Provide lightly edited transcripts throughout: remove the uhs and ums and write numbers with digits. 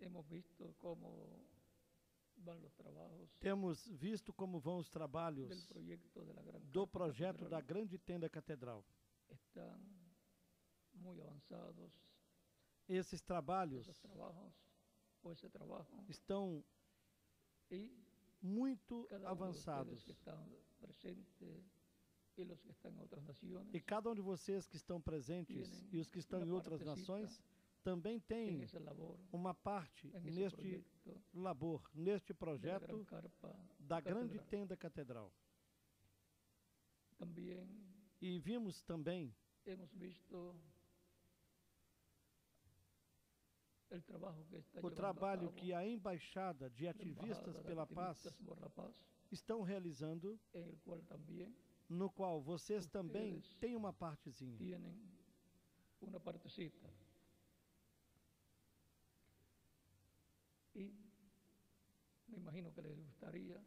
hemos visto cómo van los trabajos Temos visto como vão os del trabalhos proyecto de la Gran do Carpa projeto da Catedral. Grande Tenda Catedral. Están muy avanzados Esses esos trabalhos trabajos o ese trabajo, estão y muito cada uno de ustedes que avançados. están presentes y los que están en otras naciones E cada um de vocês que estão presentes e os que estão em outras nações também en tem esa labor, uma parte en ese neste proyecto labor, neste de la Gran projeto Carpa da Grande Catedral. Tenda Catedral. También E vimos também hemos visto el trabajo que está o llevando trabalho a cabo que a Embaixada de la Ativistas Embajada de pela Activistas Paz por la Paz, estão realizando, en el cual también no qual vocês também Ustedes têm uma partezinha. tienen una partecita. Y me imagino que les gustaría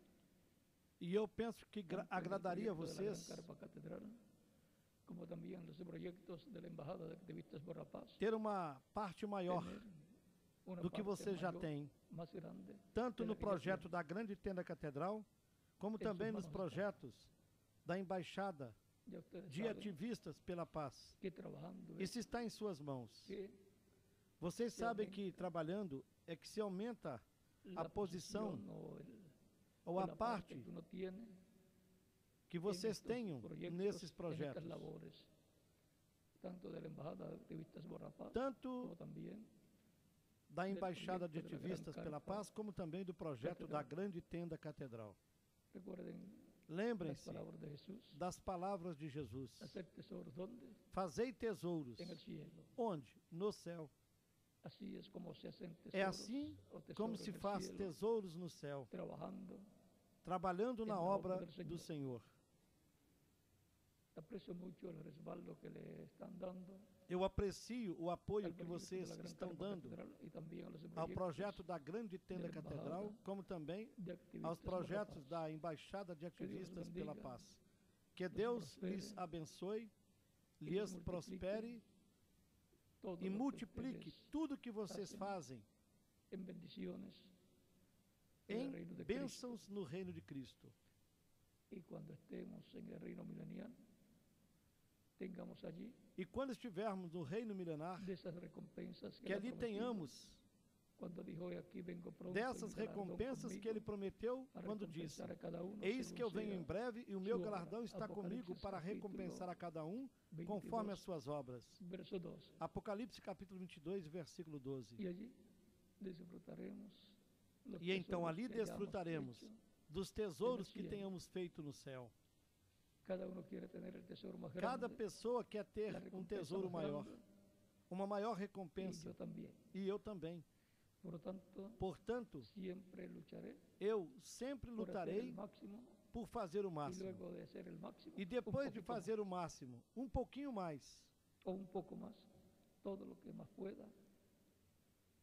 E eu penso que tanto en el agradaria a proyecto de la Gran vocês Carpa Catedral, como también los proyectos de la Embajada de Activistas por la Paz, ter uma parte maior tener una do que parte você já mayor, tem, más grande, tanto de no la que ya projeto tienen. da Grande Tenda Catedral, como Em também suas nos mãos projetos da Embaixada Ya ustedes de saben Ativistas pela Paz. que trabajando Isso está em suas mãos. que Vocês se sabem aumenta que trabalhando é que se aumenta a la posição posición ou a la parte que uno tiene que en vocês estos tenham proyectos, nesses en estas projetos, labores, tanto de la Embajada de Activistas por la Paz, como tanto también da Embaixada de projeto da Ativistas Gran pela Carpa Paz, como também do projeto da Catedral. Grande Tenda Catedral. recuerden las Lembrem-se palabras de Jesús, das palavras de Jesus. hacer tesoros donde, Fazei tesouros. en el cielo. Onde? No céu. Así es como se hacen tesoros, É assim o tesoros como se en el faz cielo, tesouros no céu, trabajando. trabalhando na na obra obra do do Senhor. Aprecio mucho el respaldo que le están dando Eu aprecio o apoio al que proyecto de vocês la Gran estão Carpa dando Catedral y también a los ao proyectos projeto da Grande Tenda da Catedral, Embajada como também de Activistas aos por la projetos Paz. da Embaixada de Ativistas bendiga, pela Paz. Que Deus prospere, lhes abençoe, e lhes multiplique prospere todo e lo que multiplique ustedes tudo que vocês fazem en bendiciones en el em reino de bênçãos no reino de Cristo. Cristo. Y cuando estemos en el reino milenial, tengamos allí E quando estivermos no reino milenar, de esas recompensas que él ha ali prometido, tenhamos cuando dijo, "He aquí vengo pronto, dessas y mi galardón recompensas que conmigo ele prometeu para quando disse: recompensar a cada uno Eis según que eu venho sea em breve e o meu su obra." galardão está comigo Apocalipse para capítulo recompensar a cada um 22, conforme as suas obras. Verso 12. Apocalipse capítulo 22, versículo 12. Y allí disfrutaremos los E então tesoros ali que hayamos desfrutaremos hecho. dos tesouros que cielo. tenhamos feito no céu. Cada uno quiere tener el tesoro más Cada grande. pessoa quer la ter um recompensa tesouro más maior, grande, uma maior y recompensa. yo también. E eu também. Por lo tanto, Portanto, siempre lucharé eu sempre por hacer el lutarei máximo por fazer o y máximo. luego de hacer el máximo, E un depois de poquito fazer o máximo, um pouquinho mais, más, o un poco más, todo lo que más pueda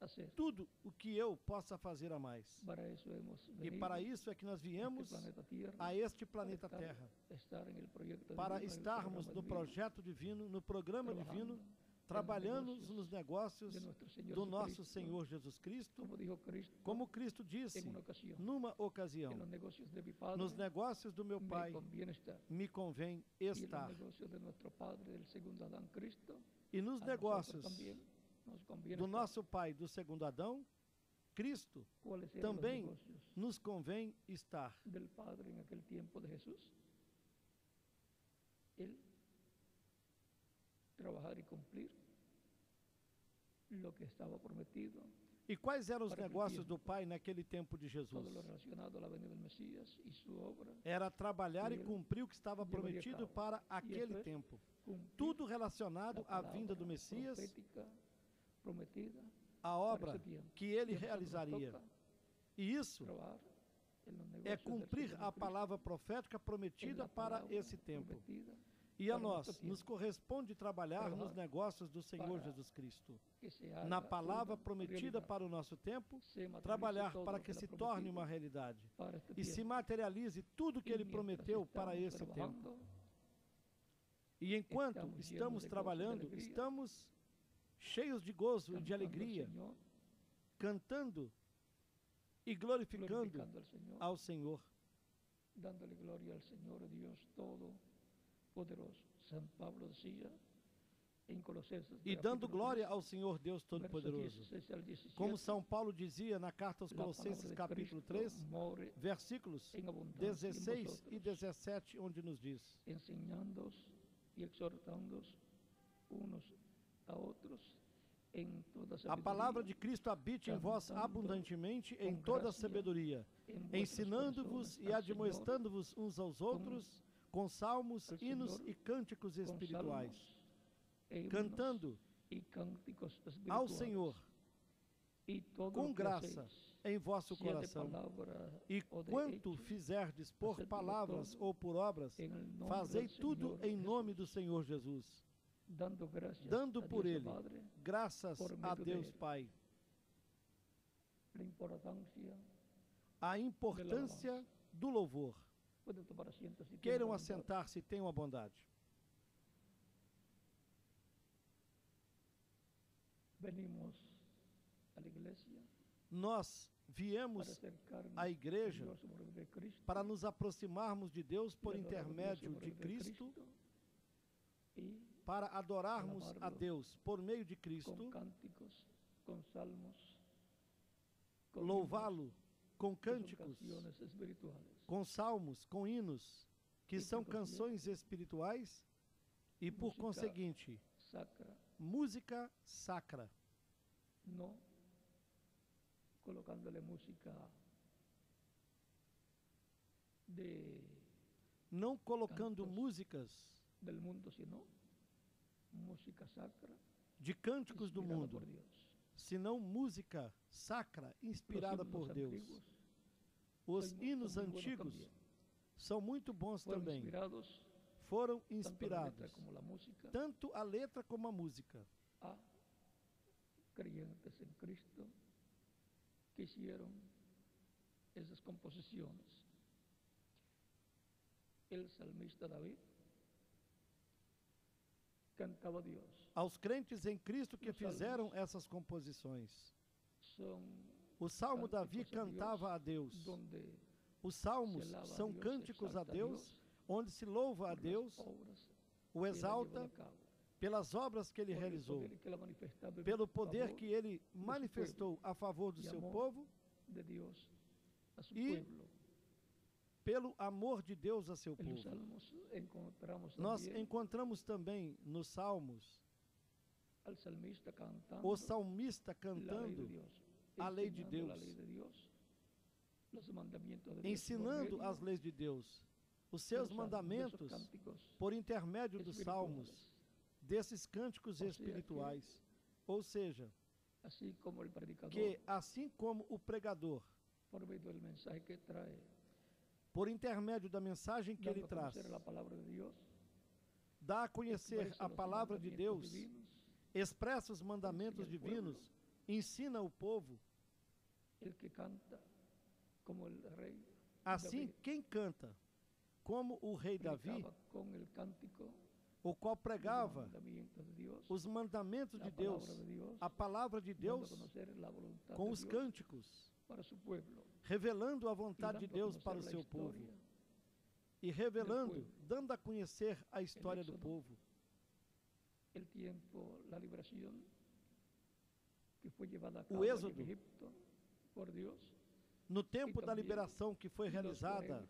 hacer. tudo o que eu possa fazer a mais. Para eso hemos E venido para isso é que nós a este viemos planeta Tierra, a este para planeta Terra, estar en el proyecto para divino, en el estarmos programa no divino, projeto divino, no programa trabajando divino, trabalhando en los nos negócios de nuestro Señor do nosso Jesucristo, Senhor Jesus Cristo, como dijo Cristo, como Cristo disse em uma ocasião, numa en los ocasião: negocios de mi Padre nos negócios do meu me Pai conviene estar. me convém Y en los estar. negocios de nuestro Padre, del segundo Adán, Cristo, E nos a nosotros negócios también nos conviene do estar. nosso Pai, do segundo Adão, Cristo, ¿Cuáles eran los também negocios nos convém estar. del Padre en aquel tiempo de Jesús? Él trabajar y cumplir lo que estaba prometido, E quais eram os Para negócios aquele do Pai naquele tempo de todo Jesus? lo relacionado a la venida del Mesías y su obra, Era trabalhar e Ele cumprir o que estava levaria a prometido cabo. para E aquele isso é tempo. cumprir Tudo relacionado la à vinda do palabra Messias, profética prometida a obra para ese tiempo. que ele Y a nosotros nos realizaria. toca E isso trabajar en los é negocios del cumprir Señor a Cristo, palavra profética en prometida la para palabra esse tempo. prometida E a para nós nuestro nos tiempo, corresponde trabalhar Trabalhar nos negócios do Senhor para Jesus Cristo. que se haga Na palavra una prometida realidad, para o nosso tempo, se materialice trabalhar todo para lo que él ha se prometido torne uma realidade. para este E se tiempo. materialize tudo que Y ele mientras prometeu para estamos esse tempo. trabajando, E enquanto estamos estamos llenos de gozo, de trabalhando, alegria, estamos cheios de gozo e cantando de al alegria, Señor, cantando e glorificando ao Senhor, dándole gloria al Señor Dios Todopoderoso. San Pablo decía em Colossenses, e dando glória ao Senhor Deus Todo-Poderoso. Como São Paulo dizia na carta aos Colossenses, capítulo 3, versículos 16 e 17, onde nos diz: ensinando-os e exortando-os unos a outros em toda sabedoria. A palavra de Cristo habite em vós abundantemente em toda sabedoria, ensinando-vos e admoestando-vos uns aos outros com salmos, hinos e cânticos espirituais, cantando ao Senhor com graça em vosso coração. E quanto fizerdes por palavras ou por obras, fazei tudo em nome do Senhor Jesus, dando por Ele graças a Deus Pai. A importância do louvor. Queiram assentar-se e tenham a bondade. Nós viemos à igreja para nos aproximarmos de Deus por intermédio de Cristo, para adorarmos a Deus por meio de Cristo, louvá-lo com cânticos, com salmos, com hinos, que são canções espirituais e, por conseguinte, música sacra. Não colocando-lhe música não colocando músicas del mundo, sino música sacra de cânticos do mundo, senão música sacra inspirada por Deus. Os hinos antigos são muito bons também. Foram inspirados, tanto a letra como a música, creyentes en Cristo que hicieron esas composiciones. El salmista David cantaba a Dios. Aos crentes em Cristo que fizeram essas composições. O Salmo Davi cantava a Deus. Os salmos são cânticos a Deus, onde se louva a Deus, o exalta pelas obras que ele realizou, pelo poder que ele manifestou a favor do seu povo e pelo amor de Deus a seu povo. Nós encontramos também nos Salmos o salmista cantando a lei de Deus, ensinando as leis de Deus, os seus mandamentos por intermédio dos salmos, desses cânticos espirituais. Ou seja, que assim como o pregador, por intermédio da mensagem que ele traz, dá a conhecer a palavra de Deus, expressa os mandamentos divinos, ensina o povo. Assim, quem canta como o rei Davi, o qual pregava os mandamentos de Deus, a palavra de Deus, com os cânticos, revelando a vontade de Deus para o seu povo e revelando, dando a conhecer a história do povo. O êxodo, no tempo da liberação que foi realizada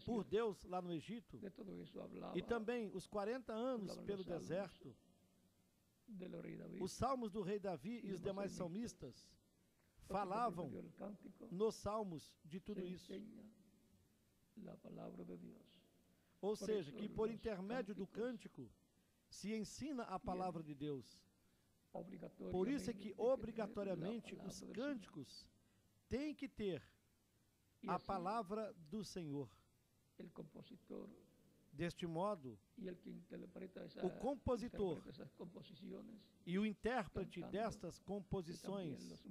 por Deus lá no Egito, e também os 40 anos pelo deserto, os salmos do rei Davi e os demais salmistas falavam nos salmos de tudo isso. Ou seja, que por intermédio do cântico se ensina a palavra de Deus. Por isso é que obrigatoriamente os cânticos têm que ter a palavra do Senhor. Deste modo, o compositor e o intérprete destas composições,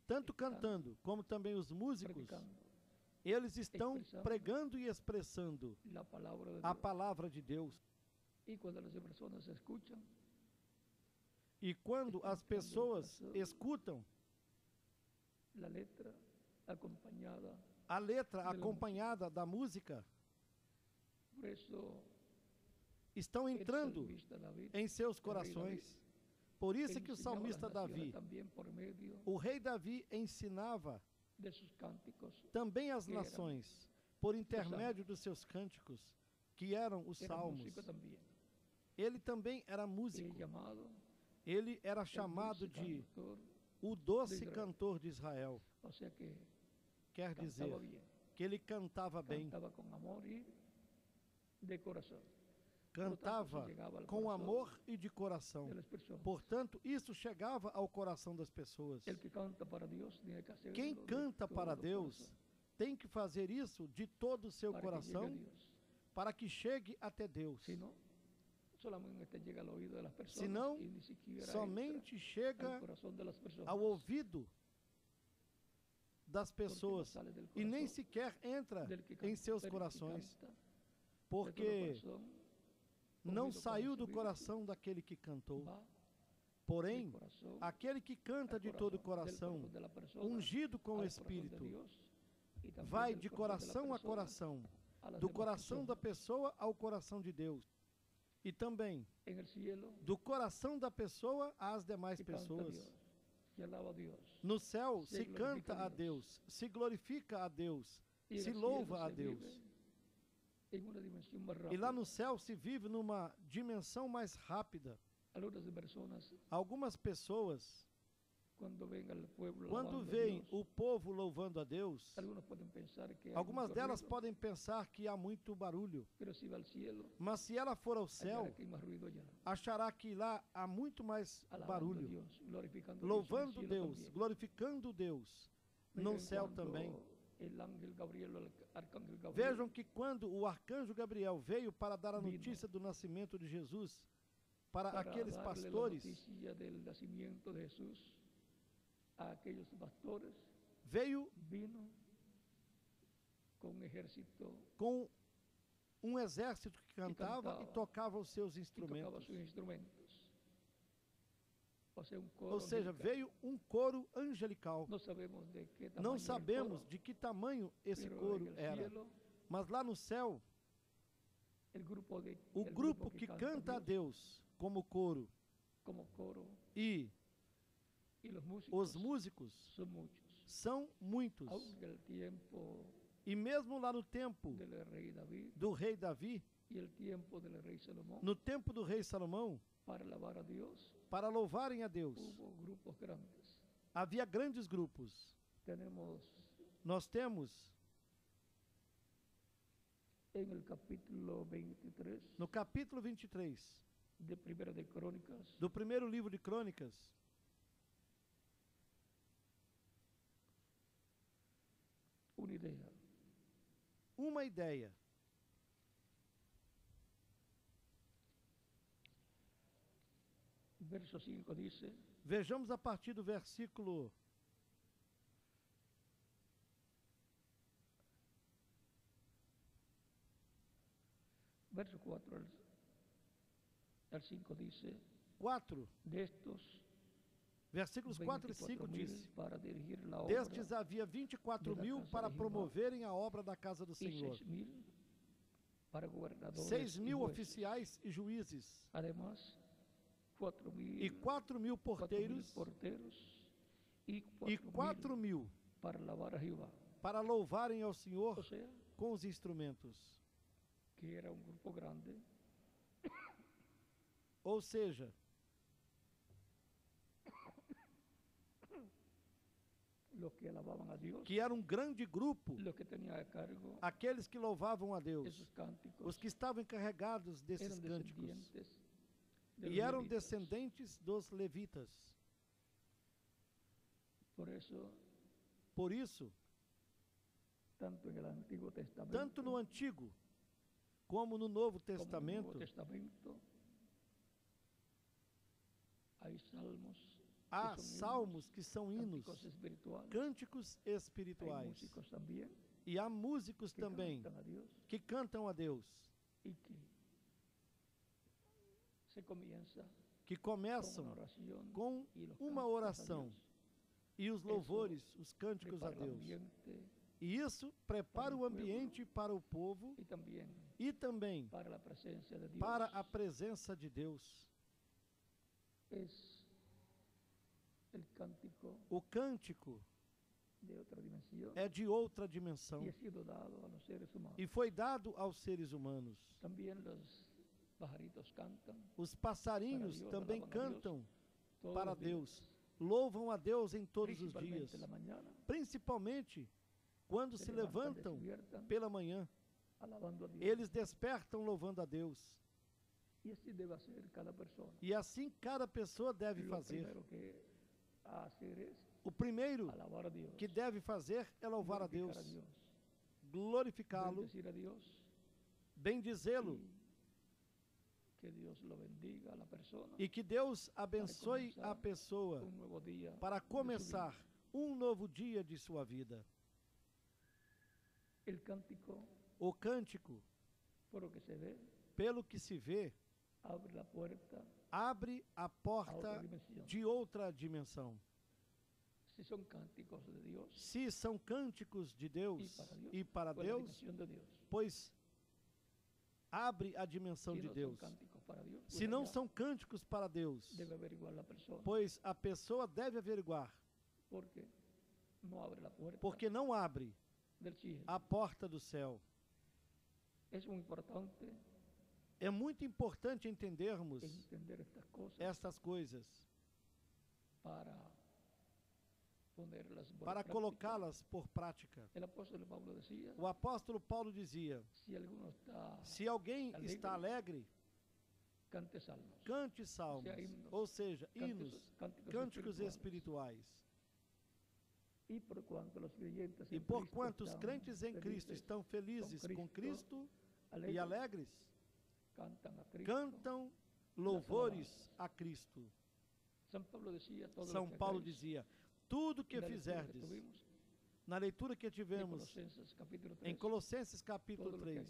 tanto cantando como também os músicos, eles estão pregando e expressando a palavra de Deus. E quando as pessoas escutam a letra acompanhada da música, estão entrando em seus corações. Por isso que o salmista Davi, o rei Davi, ensinava também as nações por intermédio dos seus cânticos, que eram os salmos. Ele também era músico. Ele era chamado de o doce cantor de Israel. Quer dizer que ele cantava bem. Cantava com amor e de coração. Portanto, isso chegava ao coração das pessoas. Quem canta para Deus tem que fazer isso de todo o seu coração para que chegue até Deus. Senão, somente chega ao ouvido das pessoas e nem sequer entra em seus corações, porque não saiu do coração daquele que cantou. Porém, aquele que canta de todo o coração, ungido com o Espírito, vai de coração a coração, do coração da pessoa ao coração de Deus. E também do coração da pessoa às demais pessoas. No céu se canta a Deus, se glorifica a Deus, se louva a Deus. E lá no céu se vive numa dimensão mais rápida. Algumas pessoas, quando veem o povo louvando a Deus, algumas delas podem pensar que há muito barulho. Mas se ela for ao céu, achará que lá há muito mais barulho. Louvando Deus, glorificando Deus, no céu também. Vejam que quando o arcanjo Gabriel veio para dar a notícia do nascimento de Jesus para aqueles pastores, veio com um exército que cantava e tocava os seus instrumentos. Ou seja, veio um coro angelical. Não sabemos de que tamanho esse coro era, mas lá no céu, o grupo que canta a Deus como coro e os músicos são muitos. E mesmo lá no tempo do rei Davi, no tempo do rei Salomão, para louvarem a Deus, havia grandes grupos. Nós temos no capítulo 23 do primeiro livro de Crônicas, uma ideia. Verso 5 diz: Vejamos a partir do versículo verso 4 al 5 diz: 4, versículos 4 e 5 diz: Destes havia 24.000 para promoverem a obra da casa do Senhor, 6.000 oficiais e juízes, e 4.000 porteiros, e 4.000 para louvarem ao Senhor com os instrumentos. Que era um grupo grande. Ou seja, que era um grande grupo, aqueles que louvavam a Deus, os que estavam encarregados desses cânticos, e eram descendentes dos levitas. Por isso, tanto no Antigo como no Novo Testamento, há salmos que são hinos, cânticos espirituais. E há músicos também que cantam a Deus. que começam com uma oração e os louvores, os cânticos a Deus. E isso prepara o ambiente para o povo e também para a presença de Deus. O cântico é de outra dimensão e foi dado aos seres humanos. Os passarinhos também cantam para Deus, louvam a Deus em todos os dias, principalmente quando se levantam pela manhã. Eles despertam louvando a Deus. E assim cada pessoa deve fazer. O primeiro que deve fazer é louvar a Deus, glorificá-lo, bendizê-lo, e que Deus abençoe a pessoa para começar um novo dia de sua vida. O cântico, pelo que se vê, abre a porta de outra dimensão. Se são cânticos de Deus e para Deus, pois abre a dimensão de Deus. Se não são cânticos para Deus, pois a pessoa deve averiguar, porque não abre a porta do céu. É muito importante entendermos estas coisas para colocá-las por prática. O apóstolo Paulo dizia: se alguém está alegre, cante salmos, ou seja, hinos, cânticos espirituais. E porquanto os crentes em Cristo estão felizes com Cristo e alegres, cantam louvores a Cristo. São Paulo dizia: tudo que fizerdes, na leitura que tivemos em Colossenses capítulo 3,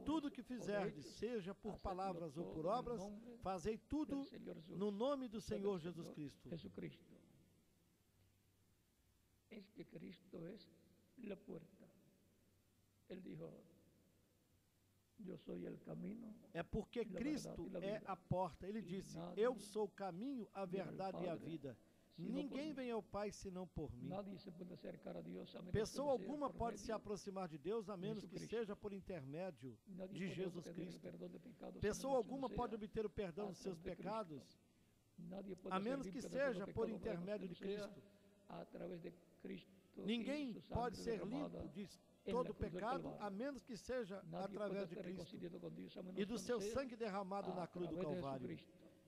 tudo que fizerdes, seja por palavras ou por obras, fazei tudo no nome do Senhor Jesus Cristo. Es que Cristo es la puerta. Él dijo: yo soy el camino. É porque Cristo é a porta. Ele disse: eu sou o caminho, a verdade e a vida. Ninguém vem ao Pai senão por mim. Pessoa alguma pode se aproximar de Deus a menos que seja por intermédio de Jesus Cristo. Pessoa alguma pode obter o perdão dos seus pecados a menos que seja por intermédio de Cristo. Ninguém pode ser limpo de todo pecado a menos que seja através de Cristo e do seu sangue derramado na cruz do Calvário.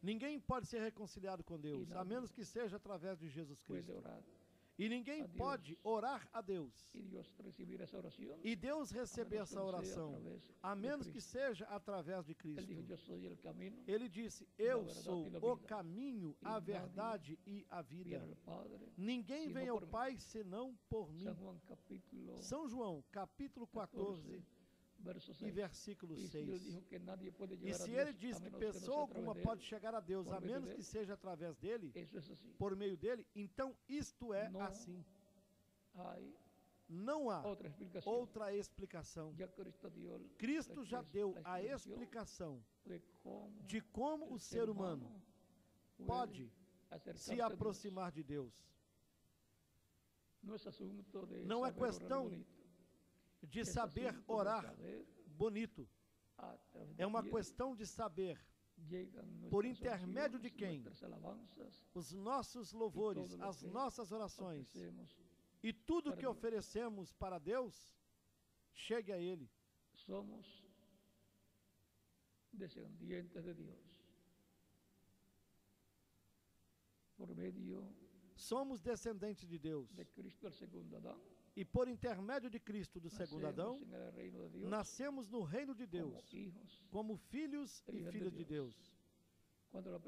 Ninguém pode ser reconciliado com Deus a menos que seja através de Jesus Cristo. E ninguém pode orar a Deus e Deus receber essa oração a menos que seja através de Cristo. Ele disse: eu sou o caminho, a verdade e a vida. Ninguém vem ao Pai senão por mim. São João capítulo 14 e versículo 6. E se ele diz que pessoa alguma pode chegar a Deus a menos que seja através dele, por meio dele, então isto é assim. Não há outra explicação. Cristo já deu a explicação de como o ser humano pode se aproximar de Deus. Não é questão de saber orar bonito. É uma questão de saber por intermédio de quem os nossos louvores, as nossas orações e tudo que oferecemos para Deus chegue a Ele. Somos descendientes de Deus. Por medio somos descendentes de Deus. De Cristo, el segundo Adán. E por intermédio de Cristo, do segundo Adão, nascemos no reino de Deus, como filhos e filhas de Deus. Quando a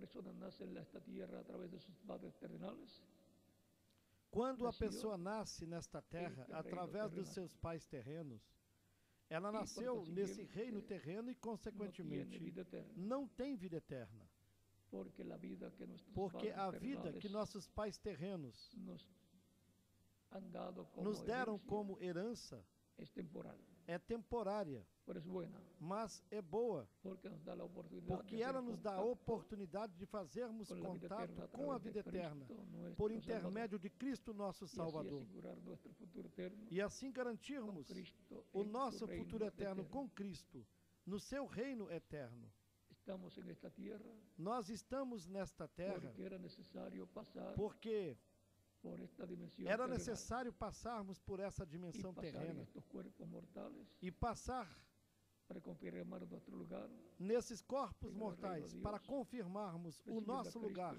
pessoa nasce nesta terra, através dos seus pais terrenos, ela nasceu nesse reino terreno e, consequentemente, não tem vida eterna. Porque a vida que nossos pais terrenos nos deram como herança é temporária, mas é boa, porque ela nos dá a oportunidade de fazermos contato com a vida eterna por intermédio de Cristo nosso Salvador, e assim garantirmos o nosso futuro eterno com Cristo no seu reino eterno. Nós estamos nesta terra porque era necessário passarmos por essa dimensão terrena e passar nesses corpos mortais para confirmarmos o nosso lugar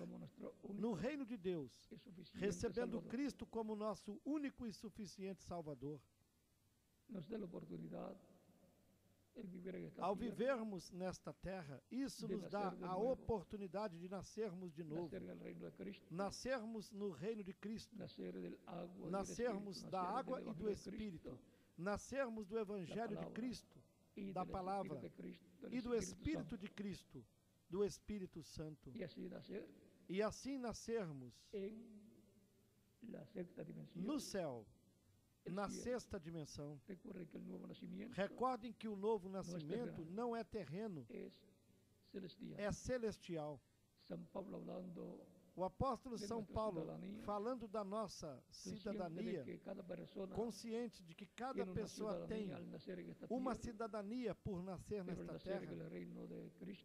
no reino de Deus, recebendo Cristo como nosso único e suficiente Salvador. Ao vivermos nesta terra, isso nos dá a oportunidade de nascermos de novo, nascermos no reino de Cristo, nascermos da água e do Espírito, nascermos do Evangelho de Cristo, da Palavra e do Espírito de Cristo, do Espírito Santo, e assim nascermos no céu, na sexta dimensão. Recordem que o novo nascimento não é terreno, é celestial. O apóstolo São Paulo, falando da nossa cidadania, consciente de que cada pessoa tem uma cidadania por nascer nesta terra,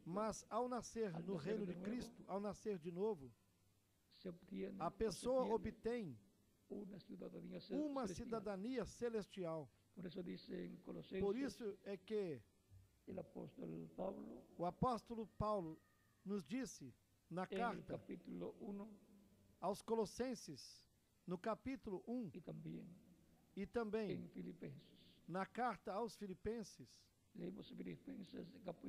mas ao nascer no reino de Cristo, ao nascer de novo, a pessoa obtém uma cidadania celestial. Por isso é que o apóstolo Paulo nos disse na carta aos Colossenses, no capítulo 1, e também na carta aos Filipenses.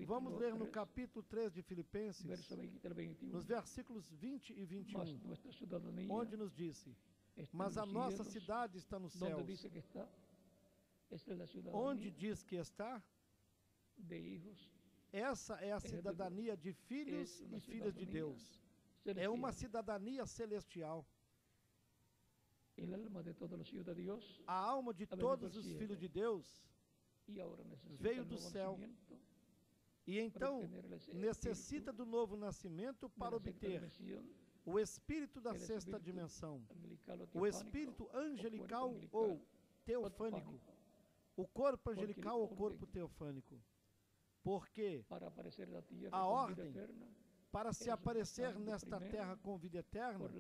Vamos ler no capítulo 3 de Filipenses, nos versículos 20 e 21, onde nos disse: mas a nossa cidade está nos céus. Onde diz que está? Essa é a cidadania de filhos e filhas de Deus. É uma cidadania celestial. A alma de todos os filhos de Deus veio do céu e então necessita do novo nascimento para obter o espírito da sexta dimensão, o espírito angelical ou teofânico, o corpo angelical ou corpo teofânico. Porque a ordem para se aparecer nesta terra com vida eterna,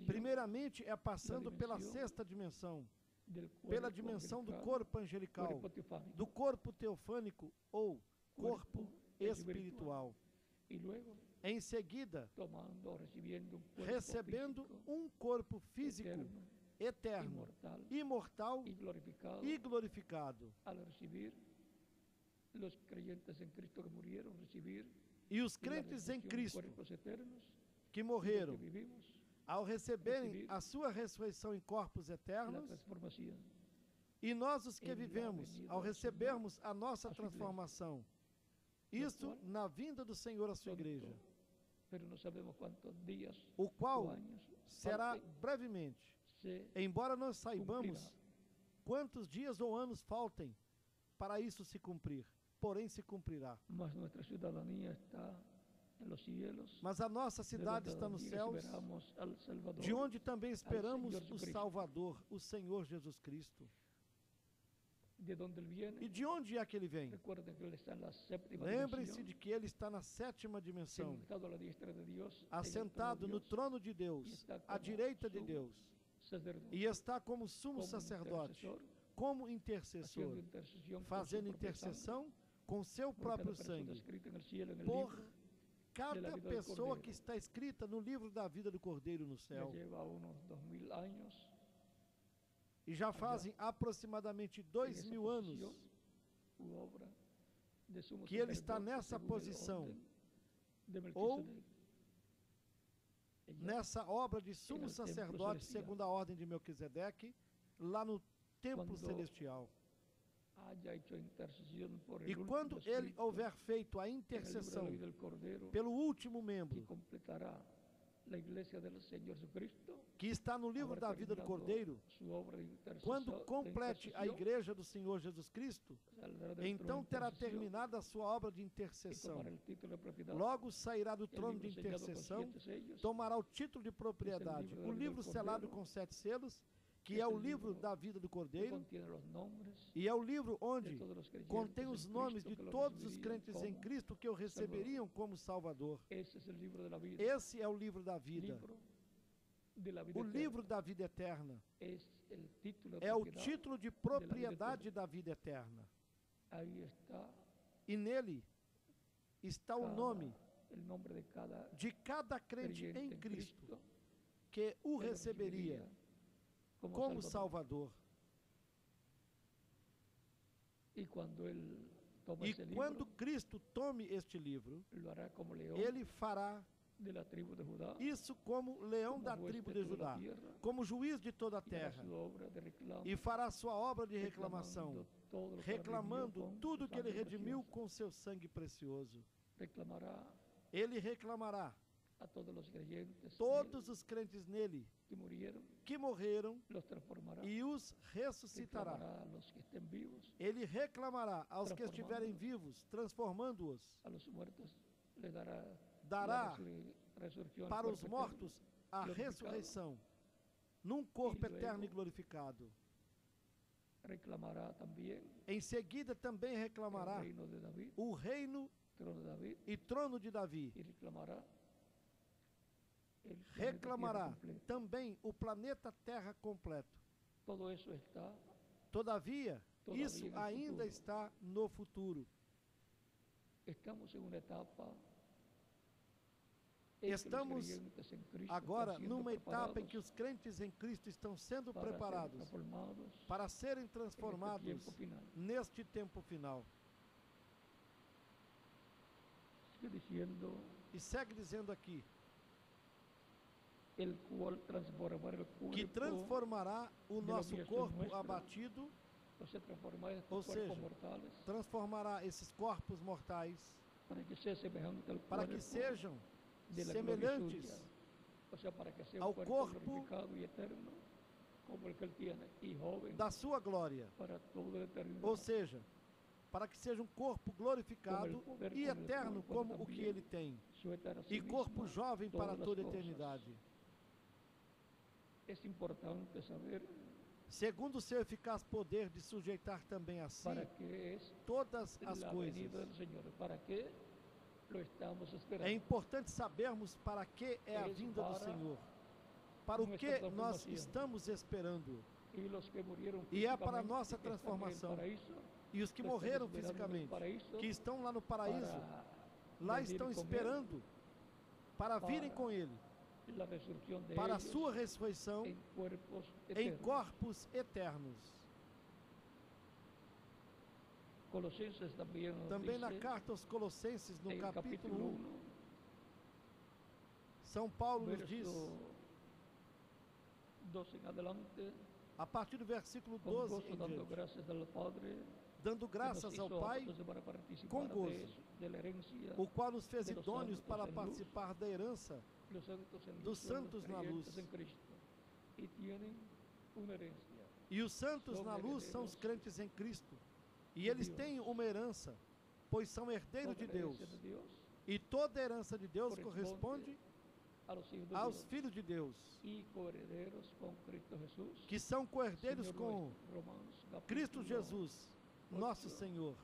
primeiramente é passando pela sexta dimensão, pela dimensão do corpo angelical, do corpo teofânico ou corpo espiritual. Em seguida, recebendo um corpo físico, eterno, imortal e glorificado. E os crentes em Cristo que morreram, ao receberem a sua ressurreição em corpos eternos, e nós os que vivemos, ao recebermos a nossa transformação, isso na vinda do Senhor à sua igreja, o qual será brevemente, embora nós saibamos quantos dias ou anos faltem para isso se cumprir, porém se cumprirá. Mas a nossa cidade está nos céus, de onde também esperamos o Salvador, o Senhor Jesus Cristo. E de onde é que ele vem? Lembrem-se de que ele está na sétima dimensão, assentado no trono de Deus, à direita de Deus, e está como sumo sacerdote, como intercessor, fazendo intercessão com seu próprio sangue, por cada pessoa que está escrita no livro da vida do Cordeiro no céu. E já fazem aproximadamente 2000 anos que ele está nessa posição, ou nessa obra de sumo sacerdote, segundo a ordem de Melquisedeque, lá no templo celestial. E quando ele houver feito a intercessão pelo último membro, que está no livro da vida do Cordeiro, quando complete a igreja do Senhor Jesus Cristo, então terá terminado a sua obra de intercessão. Logo sairá do trono de intercessão, tomará o título de propriedade, o livro selado com 7 selos, que é o livro da vida do Cordeiro, e é o livro onde contém os nomes de todos os crentes em Cristo que o receberiam como Salvador. Esse é o livro da vida. O livro da vida eterna é o título de propriedade da vida eterna. E nele está o nome de cada crente em Cristo que o receberia como Salvador. E quando Cristo tome este livro, ele fará isso como leão da tribo de Judá, como juiz de toda a terra, e fará sua obra de reclamação, reclamando tudo que ele redimiu com seu sangue precioso. Ele reclamará todos os crentes nele que morreram e os ressuscitará. Ele reclamará aos que estiverem vivos, transformando-os. Dará para os mortos a ressurreição, num corpo eterno e glorificado. Em seguida também reclamará o reino e trono de Davi. Reclamará também o planeta Terra completo. Todavia, isso ainda está no futuro. Estamos agora numa etapa em que os crentes em Cristo estão sendo preparados para serem transformados neste tempo final. E segue dizendo aqui que transformará o nosso corpo abatido, ou seja, transformará esses corpos mortais para que sejam semelhantes ao corpo da sua glória, ou seja, para que seja um corpo glorificado e eterno como o que ele tem, e corpo jovem para toda a eternidade. Segundo o seu eficaz poder de sujeitar também a si todas as coisas. É importante sabermos para que é a vinda do Senhor, para o que nós estamos esperando. E é para a nossa transformação. E os que morreram fisicamente, que estão lá no paraíso, lá estão esperando para virem com Ele, para a sua ressurreição em corpos eternos. Também na carta aos Colossenses, no capítulo 1, São Paulo nos diz, a partir do versículo 12 em diante, dando graças ao Pai com gozo, o qual nos fez idôneos para participar da herança dos santos na luz. E os santos na luz são os crentes em Cristo. E eles têm uma herança, pois são herdeiros de Deus. E toda a herança de Deus corresponde aos filhos de Deus, que são co-herdeiros com Cristo Jesus, nosso Senhor.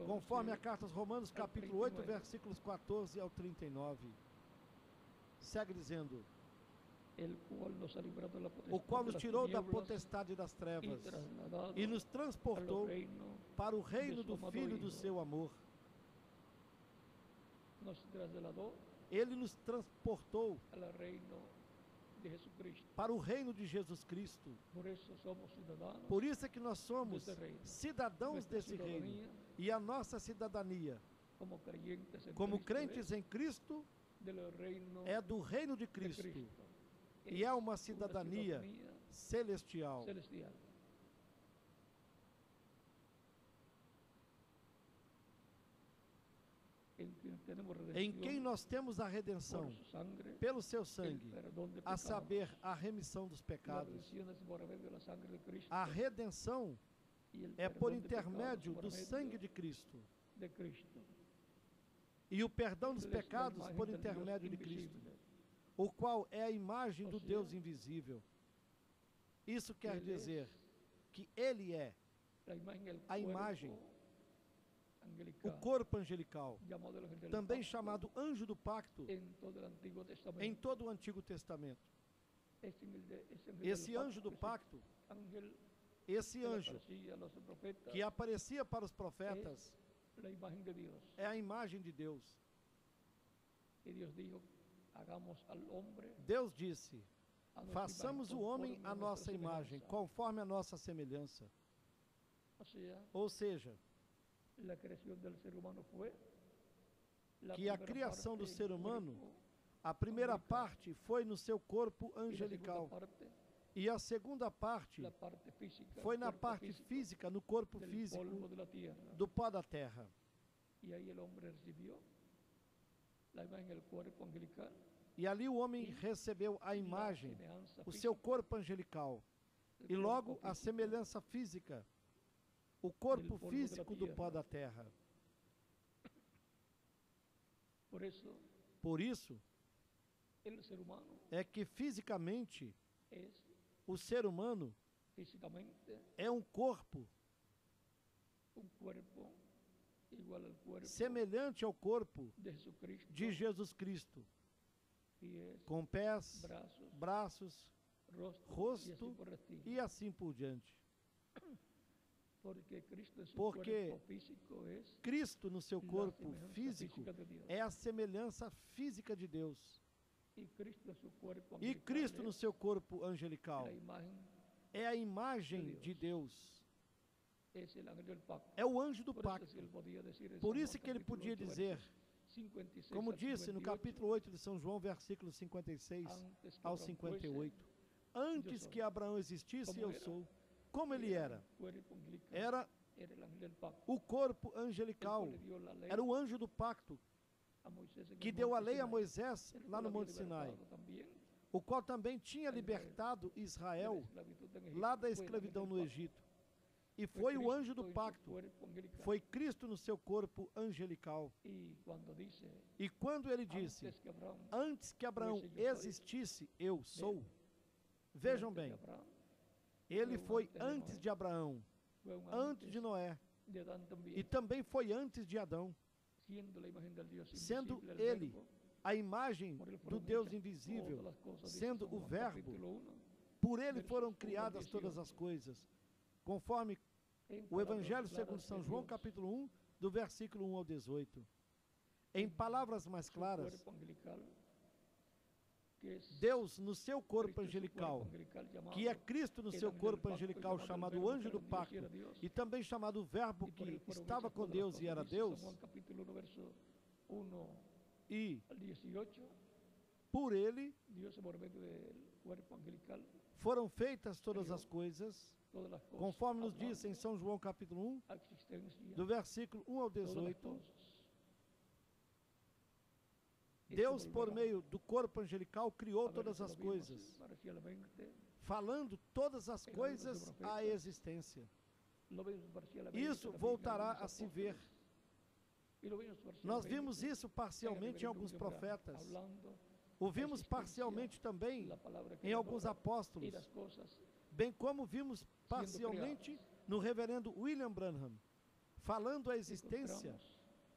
Conforme a carta aos Romanos, capítulo 8, versículos 14 ao 39. Segue dizendo: o qual nos tirou da potestade das trevas e nos transportou para o reino do Filho do seu amor. Ele nos transportou para o reino de Jesus Cristo. Por isso é que nós somos cidadãos desse reino. E a nossa cidadania, como crentes em Cristo, é do reino de Cristo. E é uma cidadania celestial. em quem nós temos a redenção pelo seu sangue, a saber, a remissão dos pecados. A redenção é por intermédio do sangue de Cristo. E o perdão dos pecados por intermédio de Cristo, o qual é a imagem do Deus invisível. Isso quer dizer que Ele é a imagem, o corpo angelical, também chamado anjo do pacto, em todo o Antigo Testamento. Esse anjo do pacto, esse anjo que aparecia para os profetas, é a imagem de Deus. Deus disse: façamos o homem à nossa imagem, conforme a nossa semelhança. Ou seja, que a criação do ser humano, a primeira parte foi no seu corpo angelical, e a segunda parte foi na parte física, no corpo físico do pó da terra. E ali o homem recebeu a imagem, o seu corpo angelical, e logo a semelhança física, o corpo físico do pó da terra. Por isso, é que fisicamente, o ser humano é um corpo semelhante ao corpo de Jesus Cristo, com pés, braços, rosto e assim por diante. Porque Cristo no seu corpo físico é a semelhança física de Deus. E Cristo no seu corpo angelical é a imagem de Deus. É o anjo do pacto. Por isso que ele podia dizer, como disse no capítulo 8 de São João, versículos 56 ao 58, antes que Abraão existisse, eu sou. Como ele era? Era o corpo angelical, era o anjo do pacto, que deu a lei a Moisés lá no Monte Sinai, o qual também tinha libertado Israel lá da escravidão no Egito. E foi o anjo do pacto, foi Cristo no seu corpo angelical. E quando ele disse, antes que Abraão existisse, eu sou. Vejam bem, ele foi antes de Abraão, antes de Noé, e também foi antes de Adão, sendo ele a imagem do Deus invisível, sendo o Verbo. Por ele foram criadas todas as coisas, conforme o Evangelho segundo São João, capítulo 1, do versículo 1 ao 18. Em palavras mais claras, Deus no seu corpo angelical, que é Cristo no seu corpo angelical, chamado anjo do pacto, e também chamado Verbo, que estava com Deus e era Deus, e por ele foram feitas todas as coisas, conforme nos diz em São João capítulo 1, do versículo 1 ao 18, Deus, por meio do corpo angelical, criou todas as coisas, falando todas as coisas à existência. Isso voltará a se ver. Nós vimos isso parcialmente em alguns profetas. O vimos parcialmente também em alguns apóstolos, bem como vimos parcialmente no reverendo William Branham, falando a existência,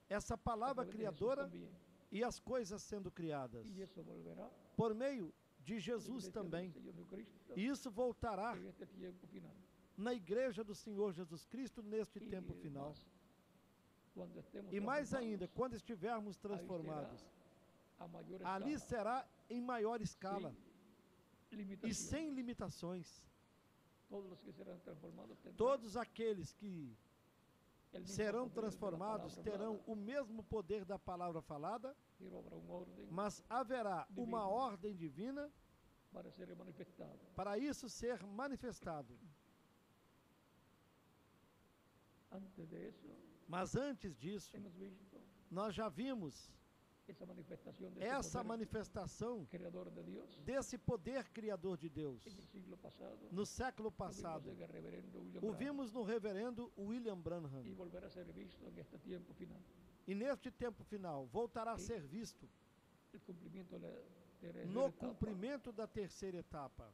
essa palavra criadora e as coisas sendo criadas, por meio de Jesus também. E isso voltará na igreja do Senhor Jesus Cristo neste tempo final. E mais ainda, quando estivermos transformados, ali será em maior escala e sem limitações. Todos aqueles que serão transformados terão o mesmo poder da palavra falada, mas haverá uma ordem divina para isso ser manifestado. Mas antes disso, nós já vimos essa manifestação desse poder criador de Deus. No século passado, o vimos no reverendo William Branham. E neste tempo final, voltará a ser visto no cumprimento da terceira etapa.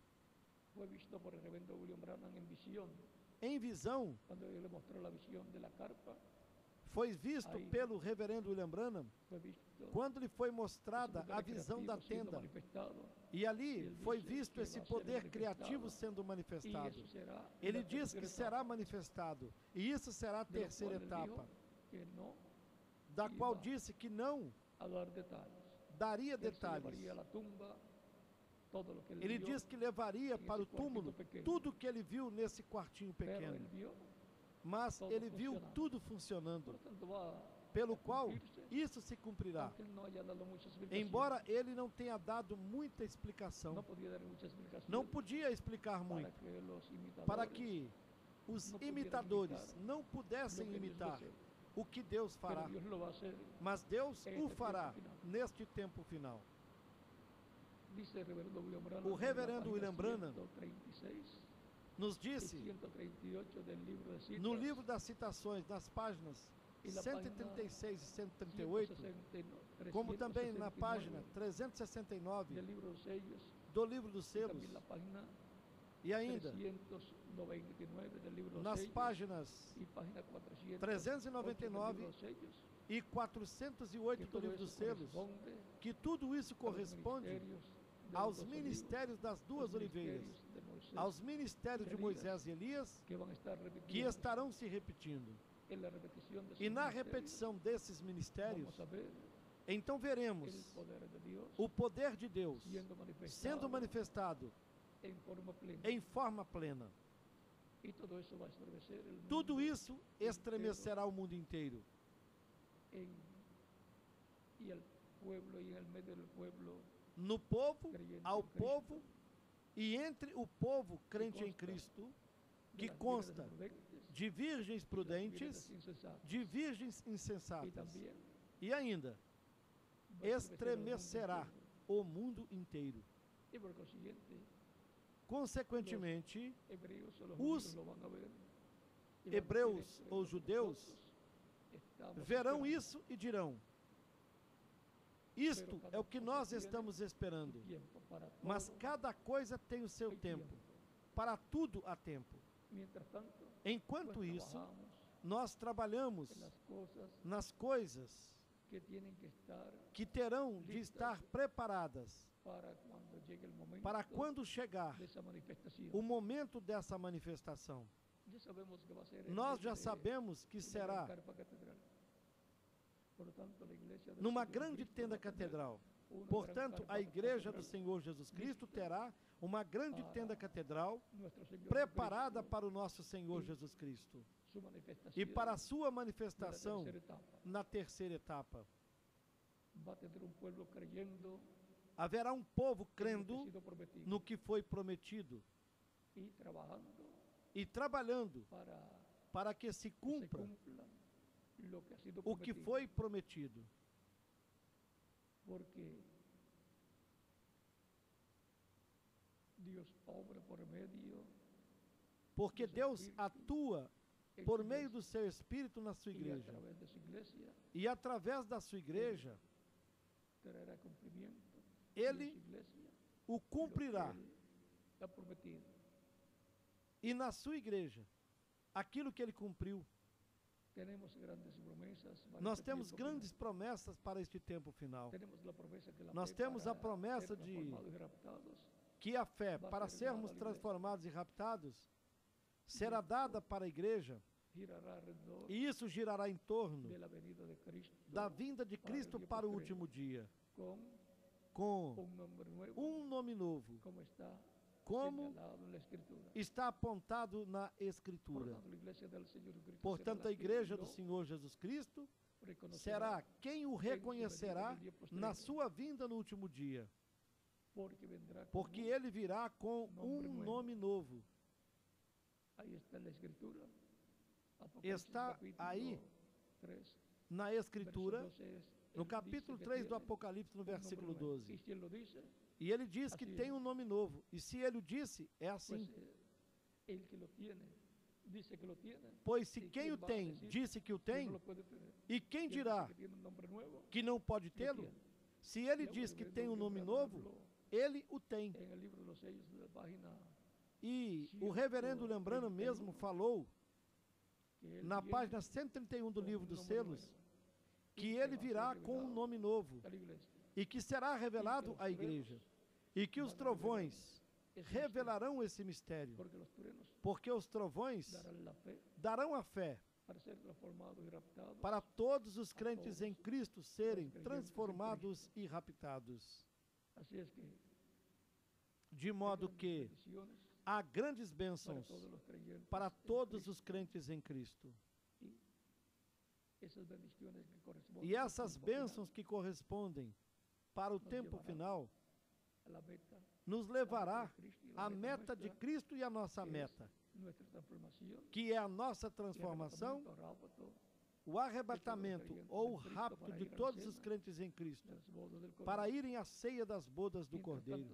Fue visto por el reverendo William Branham en visión. Em visão, Cuando Dios le mostró la visión de la carpa, foi visto aí, pelo reverendo William Branham quando lhe foi mostrada a visão da tenda. E ali foi visto esse poder criativo sendo manifestado. Ele diz que será manifestado. E isso será a terceira etapa, da qual disse que não daria detalhes. Ele diz que levaria para o túmulo tudo que ele viu nesse quartinho pequeno. Mas ele viu tudo funcionando, pelo qual isso se cumprirá. Embora ele não tenha dado muita explicação, não podia explicar muito, para que os imitadores não pudessem imitar o que Deus fará. Mas Deus o fará neste tempo final. O reverendo William Branham nos disse, no livro das citações, nas páginas 136 e 138, como também na página 369 do livro dos selos, e ainda nas páginas 399 e 408 do livro dos selos, que tudo isso corresponde aos ministérios das duas oliveiras, aos ministérios de Moisés e Elias, que estarão se repetindo. E na repetição desses ministérios, então veremos o poder de Deus sendo manifestado em forma plena. Tudo isso estremecerá o mundo inteiro. No povo, ao povo, e entre o povo crente em Cristo, que consta de virgens prudentes, de virgens insensatas, e ainda estremecerá o mundo inteiro. Consequentemente, os hebreus ou judeus verão isso e dirão: isto é o que nós estamos esperando. Mas cada coisa tem o seu tempo. Para tudo há tempo. Enquanto isso, nós trabalhamos nas coisas que terão de estar preparadas para quando chegar o momento dessa manifestação. Nós já sabemos que será numa grande tenda catedral. Portanto, a igreja do Senhor Jesus Cristo terá uma grande tenda catedral preparada para o nosso Senhor Jesus Cristo e para a sua manifestação na terceira etapa. Haverá um povo crendo no que foi prometido e trabalhando para que se cumpra o que foi prometido. Porque Deus atua por meio do seu Espírito na sua igreja. E através da sua igreja, Ele o cumprirá. E na sua igreja, aquilo que Ele cumpriu. Nós temos grandes promessas para este tempo final. Nós temos a promessa de que a fé, para sermos transformados e raptados, será dada para a igreja, e isso girará em torno da vinda de Cristo para o último dia, com um nome novo, como está apontado na Escritura. Portanto, a igreja do Senhor Jesus Cristo será quem o reconhecerá na sua vinda no último dia, porque ele virá com um nome novo. Está aí na Escritura, no capítulo 3 do Apocalipse, no versículo 12. E ele diz que tem um nome novo. E se ele o disse, é assim. Pois se quem o tem disse que o tem, e quem dirá que não pode tê-lo? Se ele diz que tem um nome novo, ele o tem. E o reverendo Lembrano mesmo falou, na página 131 do livro dos selos, que ele virá com um nome novo e que será revelado à igreja, e que os trovões revelarão esse mistério, porque os trovões darão a fé para todos os crentes em Cristo serem transformados e raptados. De modo que há grandes bênçãos para todos os crentes em Cristo. E essas bênçãos que correspondem para o tempo final nos levará à meta de Cristo e à nossa meta, que é a nossa transformação, o arrebatamento ou o rapto de todos os crentes em Cristo, para irem à ceia das bodas do Cordeiro.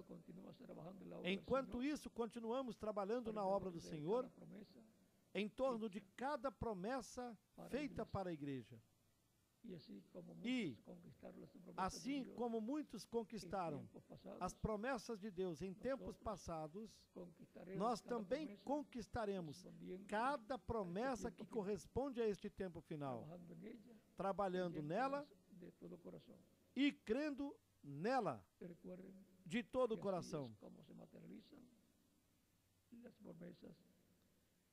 Enquanto isso, continuamos trabalhando na obra do Senhor, em torno de cada promessa feita para a igreja. E, assim como muitos conquistaram as promessas de Deus em tempos passados, nós também conquistaremos cada promessa que corresponde a este tempo final, trabalhando nela e crendo nela de todo o coração.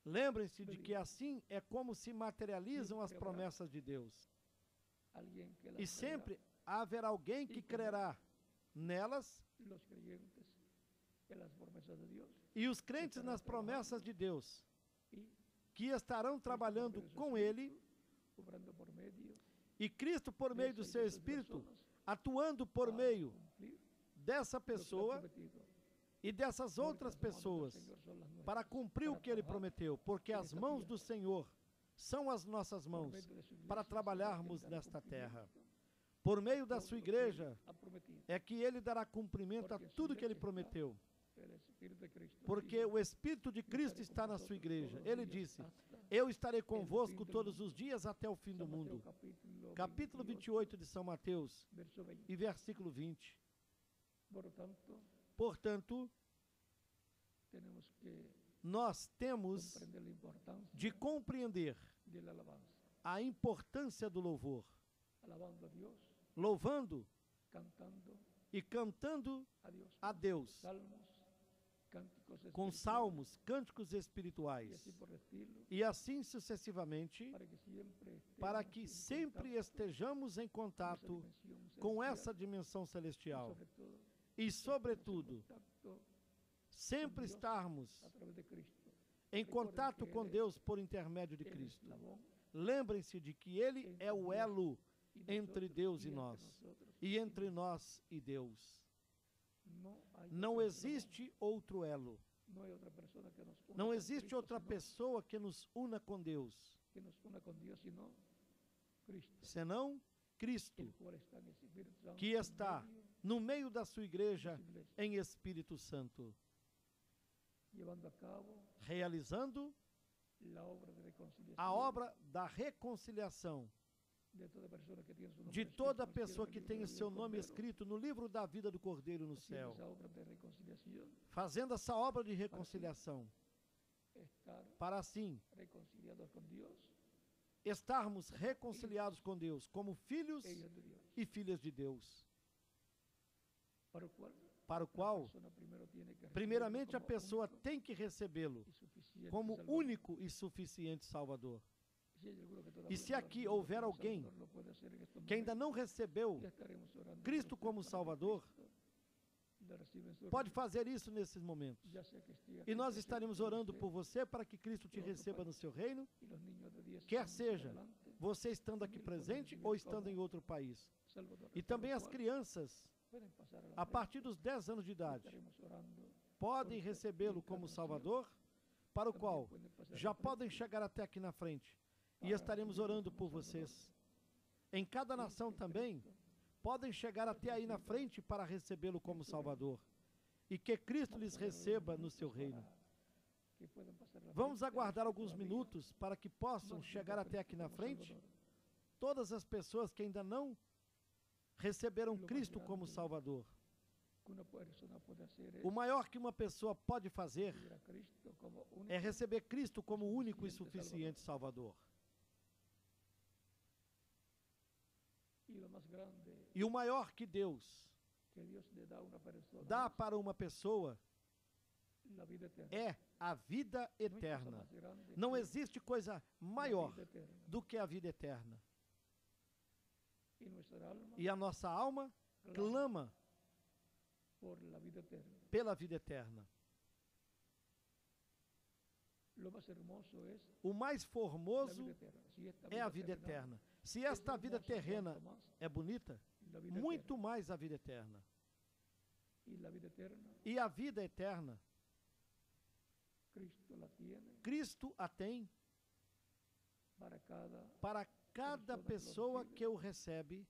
Lembrem-se de que assim é como se materializam as promessas de Deus. E sempre haverá alguém que crerá nelas, e os crentes nas promessas de Deus, que estarão trabalhando com Ele, e Cristo, por meio do seu Espírito, atuando por meio dessa pessoa e dessas outras pessoas, para cumprir o que Ele prometeu, porque as mãos do Senhor são as nossas mãos para trabalharmos nesta terra. Por meio da sua igreja é que Ele dará cumprimento a tudo que Ele prometeu. Porque o Espírito de Cristo está na sua igreja. Ele disse, eu estarei convosco todos os dias até o fim do mundo. Capítulo 28 de São Mateus e versículo 20. Portanto, nós temos de compreender a importância do louvor, louvando e cantando a Deus com salmos, cânticos espirituais, e assim sucessivamente, para que sempre estejamos em contato com essa dimensão celestial e, sobretudo, sempre estarmos em contato com Deus por intermédio de Cristo. Lembrem-se de que Ele é o elo entre Deus e nós, e entre nós e Deus. Não existe outro elo. Não existe outra pessoa que nos una com Deus, senão Cristo, que está no meio da sua igreja em Espírito Santo, realizando a obra da reconciliação de toda pessoa que tem o seu nome escrito no livro da vida do Cordeiro no céu, fazendo essa obra de reconciliação, para assim estarmos reconciliados com Deus, como filhos e filhas de Deus, para o qual, primeiramente, a pessoa tem que recebê-lo como único e suficiente Salvador. E se aqui houver alguém que ainda não recebeu Cristo como Salvador, pode fazer isso nesses momentos. E nós estaremos orando por você para que Cristo te receba no seu reino, quer seja você estando aqui presente ou estando em outro país. E também as crianças, a partir dos 10 anos de idade, podem recebê-lo como Salvador, para o qual já podem chegar até aqui na frente. E estaremos orando por vocês. Em cada nação também, podem chegar até aí na frente para recebê-lo como Salvador. E que Cristo lhes receba no seu reino. Vamos aguardar alguns minutos para que possam chegar até aqui na frente todas as pessoas que ainda não receberam Cristo como Salvador. O maior que uma pessoa pode fazer é receber Cristo como único e suficiente Salvador. E o maior que Deus dá para uma pessoa é a vida eterna. Não existe coisa maior do que a vida eterna. E a nossa alma clama pela vida eterna. O mais formoso é a vida eterna. Se esta vida terrena é bonita, muito mais a vida eterna. E a vida eterna, Cristo a tem para cada pessoa que o recebe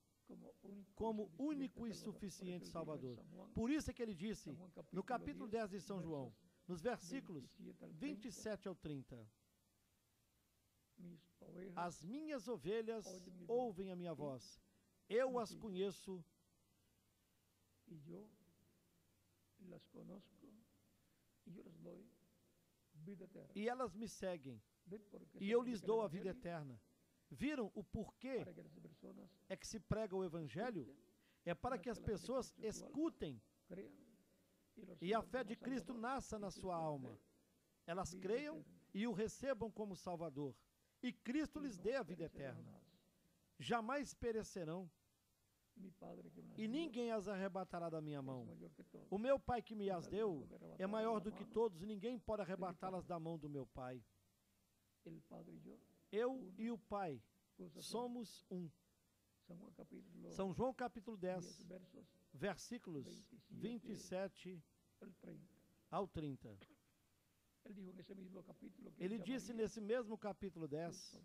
como único e suficiente Salvador. Por isso é que ele disse, no capítulo 10 de São João, nos versículos 27 ao 30, as minhas ovelhas ouvem a minha voz, eu as conheço e elas me seguem, e eu lhes dou a vida eterna. Viram o porquê é que se prega o Evangelho? É para que as pessoas escutem e a fé de Cristo nasça na sua alma. Elas creiam e o recebam como Salvador. E Cristo lhes dê a vida eterna. Jamais perecerão. E ninguém as arrebatará da minha mão. O meu Pai que me as deu é maior do que todos, e ninguém pode arrebatá-las da mão do meu Pai. Eu e o Pai somos um. São João capítulo 10, versículos 27 ao 30. Ele disse nesse mesmo capítulo 10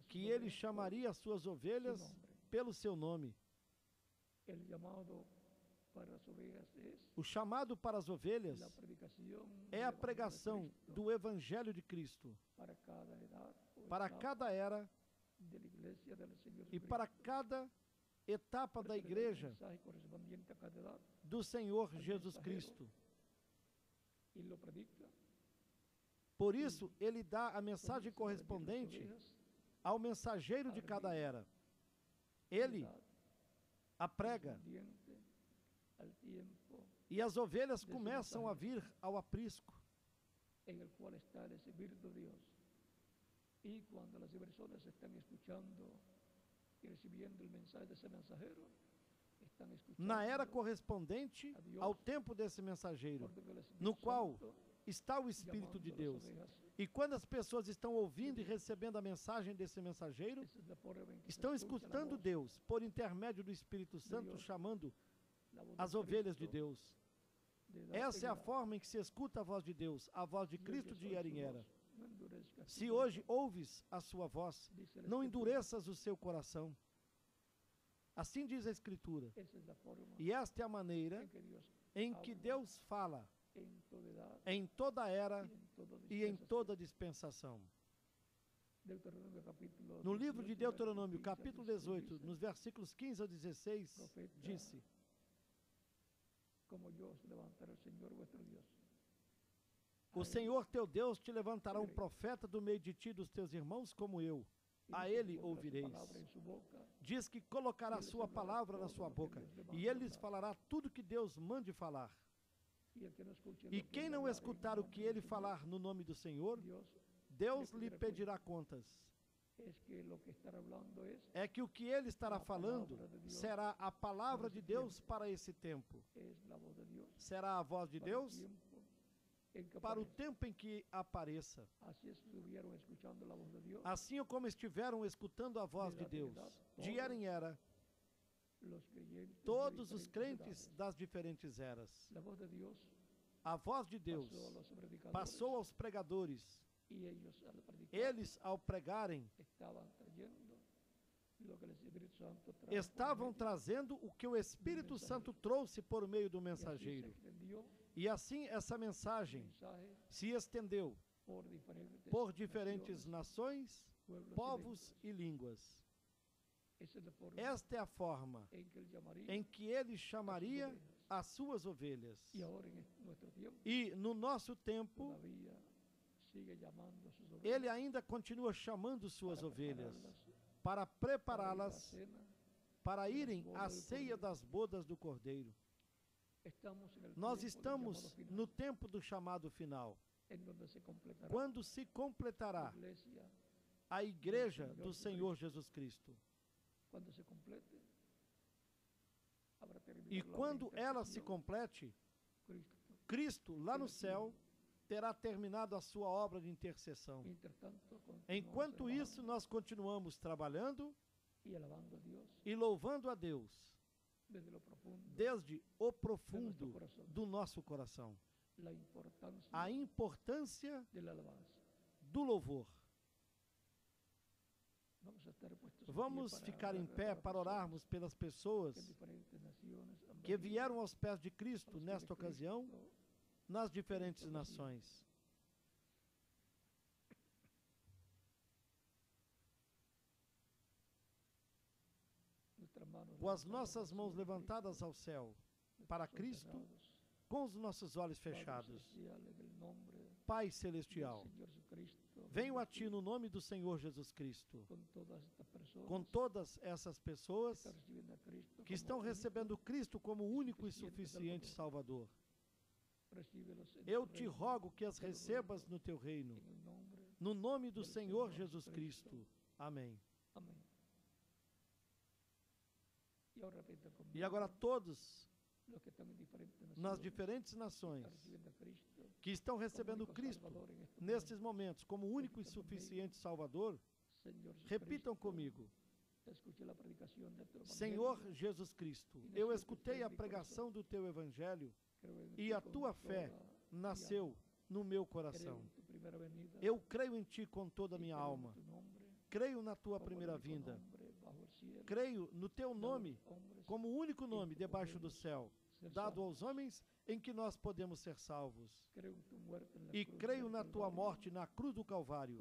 que ele chamaria as suas ovelhas pelo seu nome. O chamado para as ovelhas é a pregação do Evangelho de Cristo para cada era e para cada etapa da igreja do Senhor Jesus Cristo. Por isso, ele dá a mensagem correspondente ao mensageiro de cada era. Ele a prega. E as ovelhas começam a vir ao aprisco. Y cuando las personas están escuchando y recibiendo el mensaje de ese mensajero, están escuchando na era correspondente ao tempo desse mensageiro, no qual está o Espírito de Deus. E quando as pessoas estão ouvindo e recebendo a mensagem desse mensageiro, estão escutando Deus por intermédio do Espírito Santo, chamando as ovelhas de Deus. Essa é a forma em que se escuta a voz de Deus, a voz de Cristo de era em era. Se hoje ouves a sua voz, não endureças o seu coração. Assim diz a Escritura. E esta é a maneira em que Deus fala em toda era e em toda dispensação. No livro de Deuteronômio, capítulo 18, nos versículos 15 ao 16, disse: o Senhor teu Deus te levantará um profeta do meio de ti e dos teus irmãos como eu. A ele ouvireis. Diz que colocará a sua palavra na sua boca, e ele lhes falará tudo que Deus mande falar. E quem não escutar o que ele falar no nome do Senhor, Deus lhe pedirá contas. É que o que ele estará falando será a palavra de Deus para esse tempo. Será a voz de Deus para o tempo em que apareça. Assim como estiveram escutando a voz de Deus, de era em era, todos os crentes das diferentes eras. A voz de Deus passou aos pregadores. Eles, ao pregarem, estavam trazendo o que o Espírito Santo trouxe por meio do mensageiro. E assim essa mensagem se estendeu por diferentes nações, povos e línguas. Esta é a forma em que ele chamaria as suas ovelhas. E no nosso tempo, ele ainda continua chamando suas ovelhas para prepará-las para irem à ceia das bodas do Cordeiro. Nós estamos no tempo do chamado final, quando se completará a igreja do Senhor Jesus Cristo. E quando ela se complete, Cristo, lá no céu, terá terminado a sua obra de intercessão. Enquanto isso, nós continuamos trabalhando e louvando a Deus desde o profundo do nosso coração. A importância do louvor. Vamos ficar em pé para orarmos pelas pessoas que vieram aos pés de Cristo nesta ocasião, nas diferentes nações. Com as nossas mãos levantadas ao céu, para Cristo, com os nossos olhos fechados. Pai Celestial, venho a Ti no nome do Senhor Jesus Cristo, com todas essas pessoas que estão recebendo Cristo como único e suficiente Salvador. Eu te rogo que as recebas no Teu reino, no nome do Senhor Jesus Cristo. Amém. E agora todos nas diferentes nações que estão recebendo Cristo nestes momentos como único e suficiente Salvador, repitam comigo: Senhor Jesus Cristo, eu escutei a pregação do Teu Evangelho e a Tua fé nasceu no meu coração. Eu creio em Ti com toda a minha alma. Creio na Tua primeira vinda. Creio no Teu nome como o único nome debaixo do céu, dado aos homens em que nós podemos ser salvos. E creio na Tua morte na cruz do Calvário,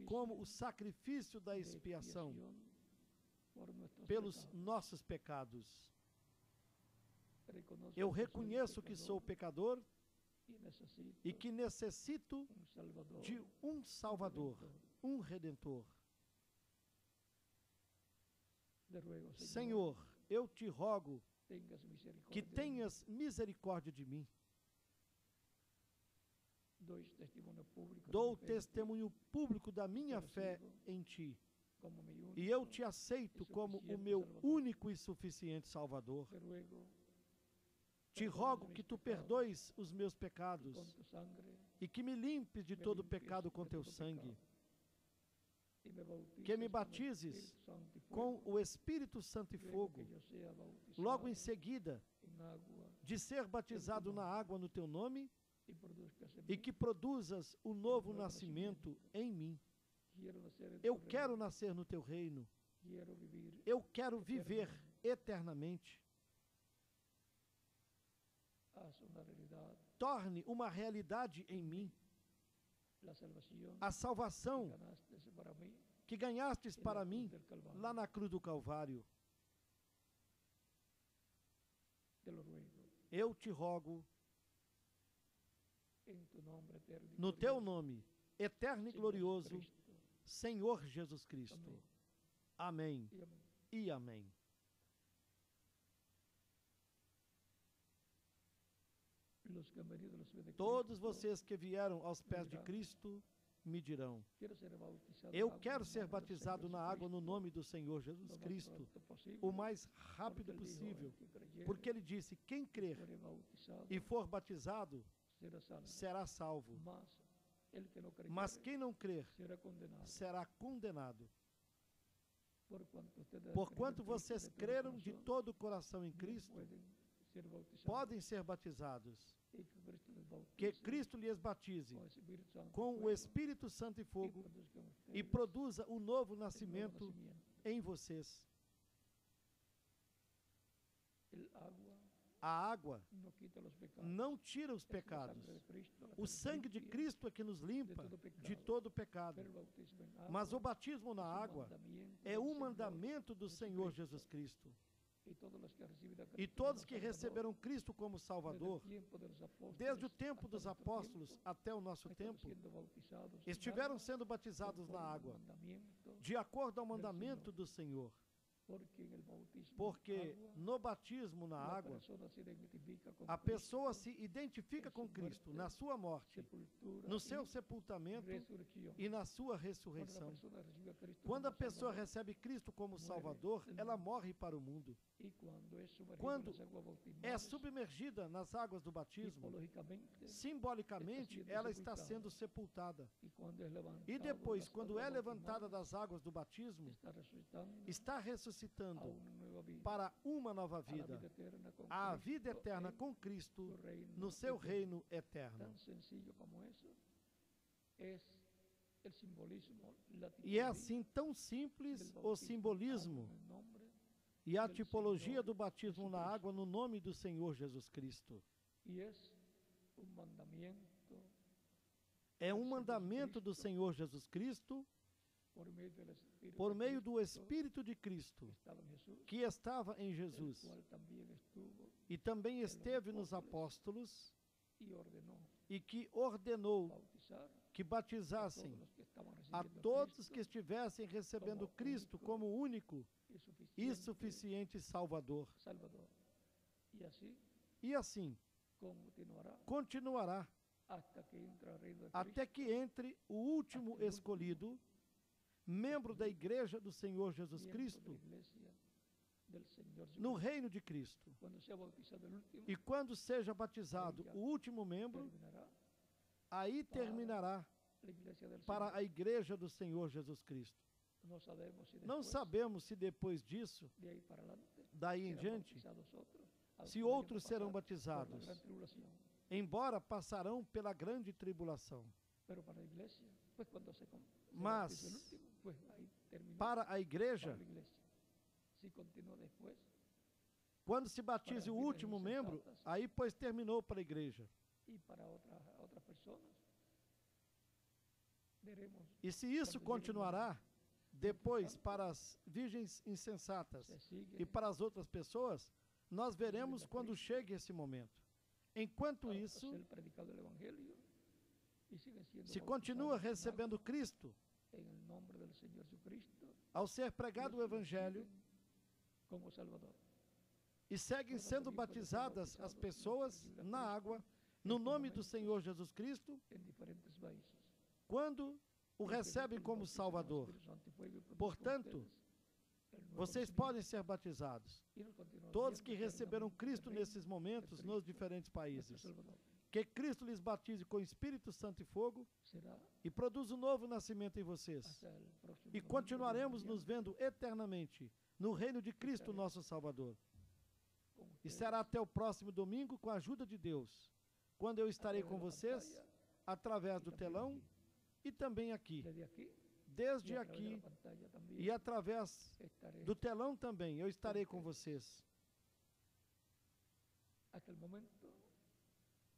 como o sacrifício da expiação pelos nossos pecados. Eu reconheço que sou pecador e que necessito de um Salvador, um Redentor. Senhor, eu te rogo que tenhas misericórdia de mim. Dou testemunho público da minha fé em Ti. E eu te aceito como o meu único e suficiente Salvador. Te rogo que Tu perdoes os meus pecados e que me limpes de todo pecado com Teu sangue. Que me batizes com o Espírito Santo e fogo, logo em seguida de ser batizado na água no Teu nome, e que produzas o novo nascimento em mim. Eu quero nascer no Teu reino. Eu quero viver eternamente. Torne uma realidade em mim a salvação que ganhastes para mim lá na cruz do Calvário. Eu te rogo, no Teu nome, eterno e glorioso, Senhor Jesus Cristo. Amém e amém. Todos vocês que vieram aos pés de Cristo me dirão: eu quero ser batizado na água no nome do Senhor Jesus Cristo o mais rápido possível, porque Ele disse: quem crer e for batizado será salvo, mas quem não crer será condenado. Porquanto vocês creram de todo o coração em Cristo, podem ser batizados. Que Cristo lhes batize com o Espírito Santo e fogo e produza o novo nascimento em vocês. El agua A água no quita los pecados. não tira os Es la pecados. sangre de Cristo la que O nos sangue de limpia Cristo é que nos limpa de todo pecado. Pero el bautismo en agua Mas o batismo na es un água mandamiento é del um Señor mandamento do Senhor Jesucristo. Jesus Cristo. Y todos los que han recibido a E Cristo todos como que Salvador, receberam Cristo como Salvador, desde o tempo dos apóstolos até o nosso tempo, estiveram sendo batizados na água, de acordo ao mandamento do Senhor. Porque no batismo na água, a pessoa se identifica com Cristo na sua morte, no seu sepultamento e na sua ressurreição. Quando a pessoa recebe Cristo como Salvador, ela morre para o mundo. Quando é submergida nas águas do batismo, simbolicamente ela está sendo sepultada. E depois, quando é levantada das águas do batismo, está ressuscitando para uma nova vida, a vida eterna com Cristo no seu reino eterno. E é assim tão simples o simbolismo e a tipologia do batismo na água no nome do Senhor Jesus Cristo. É um mandamento do Senhor Jesus Cristo por meio do Espírito de Cristo, que estava em Jesus e também esteve nos apóstolos e que ordenou que batizassem a todos que estivessem recebendo Cristo como único e suficiente Salvador. E assim continuará até que entre o último escolhido, membro da Igreja do Senhor Jesus Cristo, no reino de Cristo. E quando seja batizado o último membro, aí terminará para a Igreja do Senhor Jesus Cristo. Não sabemos se depois disso, daí em diante, se outros serão batizados, embora passarão pela grande tribulação. Mas, para a igreja, quando se batize o último membro, aí pois terminou para a igreja. E se isso continuará, depois para as virgens insensatas e para as outras pessoas, nós veremos quando chegue esse momento. Enquanto isso, se continua recebendo Cristo, ao ser pregado o Evangelho, e seguem sendo batizadas as pessoas na água, no nome do Senhor Jesus Cristo, quando o recebem como Salvador. Portanto, vocês podem ser batizados. Todos que receberam Cristo nesses momentos, nos diferentes países. Que Cristo lhes batize com Espírito Santo e fogo e produza um novo nascimento em vocês. E continuaremos nos vendo eternamente no reino de Cristo, nosso Salvador. E será até o próximo domingo, com a ajuda de Deus, quando eu estarei com vocês, através do telão e também aqui. Desde aqui e através do telão também, eu estarei com vocês.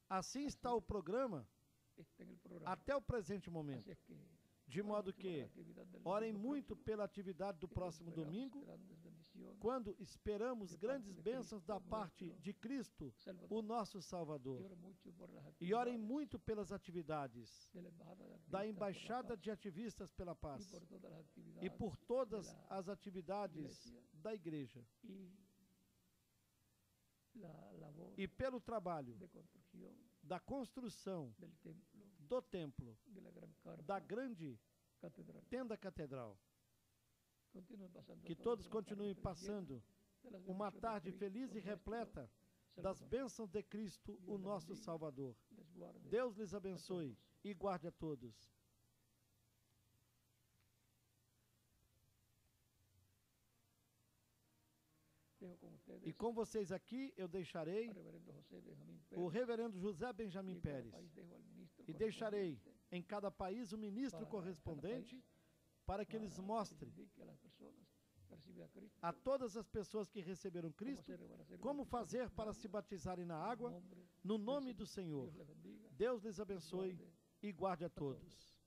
Assim está o programa até o presente momento. De modo que orem muito pela atividade do próximo domingo, quando esperamos grandes bênçãos da parte de Cristo, o nosso Salvador. E orem muito pelas atividades da Embaixada de Ativistas pela Paz e por todas as atividades da Igreja. E pelo trabalho da construção do templo, da grande tenda catedral. Que todos continuem passando uma tarde feliz e repleta das bênçãos de Cristo, o nosso Salvador. Deus lhes abençoe e guarde a todos. E com vocês aqui eu deixarei o reverendo José Benjamin Pérez. E deixarei em cada país o ministro correspondente para que eles mostrem a todas as pessoas que receberam Cristo, como fazer para se batizarem na água, no nome do Senhor. Deus lhes abençoe e guarde a todos.